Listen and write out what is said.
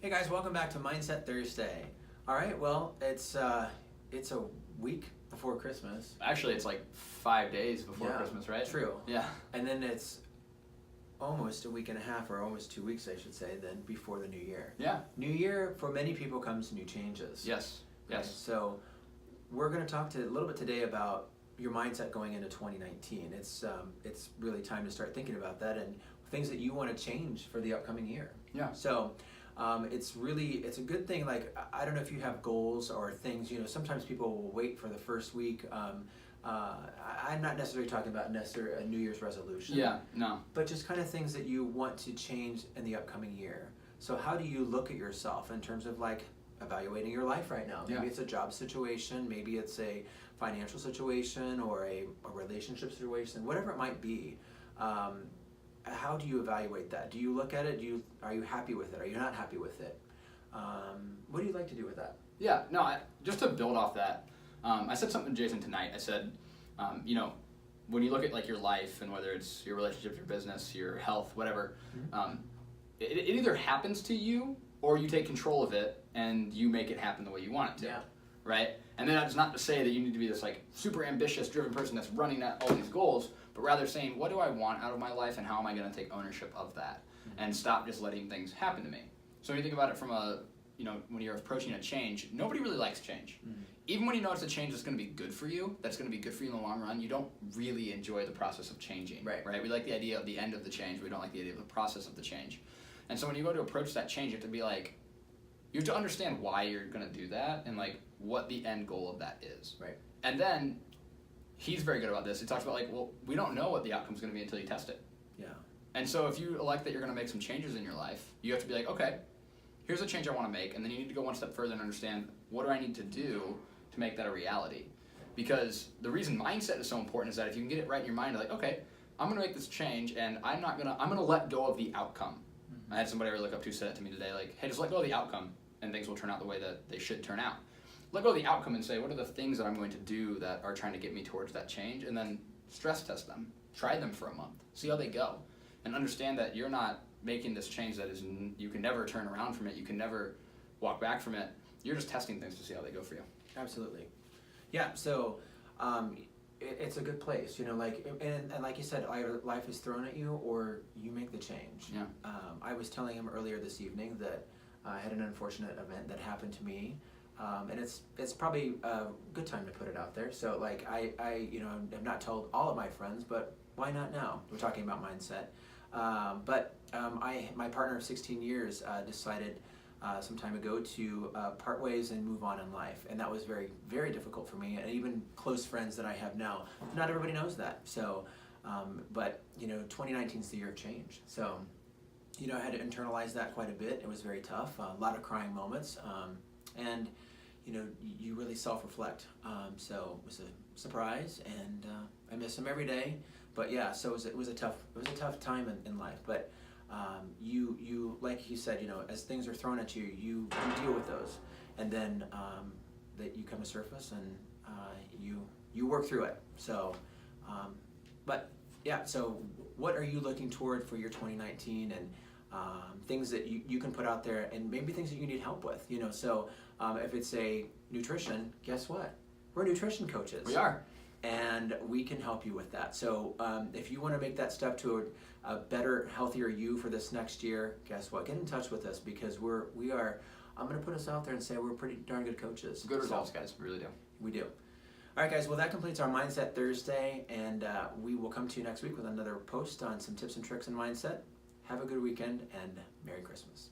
Hey guys, welcome back to Mindset Thursday. All right, well, it's a week before Christmas. Actually, it's like 5 days before Yeah, Christmas, right? True. Yeah. And then it's almost a week and a half, or almost 2 weeks, I should say, then before the new year. Yeah. New year, for many people, comes new changes. Yes. Okay, Yes. so we're going to talk a little bit today about your mindset going into 2019. It's really time to start thinking about that and things that you want to change for the upcoming year. Yeah. So it's a good thing. Like, I don't know if you have goals or things, sometimes people will wait for the first week. I'm not necessarily talking about a New Year's resolution. Yeah. No. But just kind of things that you want to change in the upcoming year. So how do you look at yourself in terms of like evaluating your life right now? Maybe Yeah. it's a job situation, maybe it's a financial situation or a relationship situation, whatever it might be. How do you evaluate that? Do you look at it? Are you happy with it? Are you not happy with it? What do you like to do with that? Yeah. No. Just to build off that, I said something to Jason tonight. I said, when you look at like your life and whether it's your relationship, your business, your health, whatever, it either happens to you or you take control of it and you make it happen the way you want it to. Yeah. Right? And then that's not to say that you need to be this like super ambitious, driven person that's running at all these goals, but rather saying, what do I want out of my life and how am I going to take ownership of that and stop just letting things happen to me. So when you think about it from when you're approaching a change, nobody really likes change. Even when you know it's a change that's going to be good for you, that's going to be good for you in the long run, you don't really enjoy the process of changing. Right? We like the idea of the end of the change, we don't like the idea of the process of the change. And so when you go to approach that change, you have to be like, you have to understand why you're going to do that and like what the end goal of that is. Right. And then he's very good about this. He talks about like, well, we don't know what the outcome's going to be until you test it. Yeah. And so if you elect that you're going to make some changes in your life, you have to be like, okay, here's a change I want to make, and then you need to go one step further and understand, what do I need to do to make that a reality? Because the reason mindset is so important is that if you can get it right in your mind, like, okay, I'm going to make this change, and I'm going to let go of the outcome. I had somebody I really look up to say that to me today, like, hey, just let go of the outcome, and things will turn out the way that they should turn out. Let go of the outcome and say, what are the things that I'm going to do that are trying to get me towards that change, and then stress test them. Try them for a month. See how they go. And understand that you're not making this change that is, you can never turn around from it, you can never walk back from it. You're just testing things to see how they go for you. Absolutely. Yeah, so it's a good place, and like you said, either life is thrown at you or you make the change. Yeah. I was telling him earlier this evening that I had an unfortunate event that happened to me, and it's probably a good time to put it out there. So like I have not told all of my friends, but why not now? We're talking about mindset. My partner of 16 years decided some time ago to part ways and move on in life, and that was very, very difficult for me, and even close friends that I have now. Not everybody knows that. So, but 2019 is the year of change. So, I had to internalize that quite a bit. It was very tough. A lot of crying moments, and you really self-reflect. So it was a surprise, and I miss him every day. But yeah, so it was a tough time in life. But you like he said, as things are thrown at you, you deal with those, and then that you come to surface and you work through it. So, but yeah. So what are you looking toward for your 2019 and things that you can put out there, and maybe things that you need help with? So if it's a nutrition, guess what? We're nutrition coaches. We are. And we can help you with that. So if you want to make that step to a better, healthier you for this next year, guess what? Get in touch with us, because we are. I'm going to put us out there and say we're pretty darn good coaches. Good results, guys. We really do. We do. All right, guys. Well, that completes our Mindset Thursday, and we will come to you next week with another post on some tips and tricks in mindset. Have a good weekend, and Merry Christmas.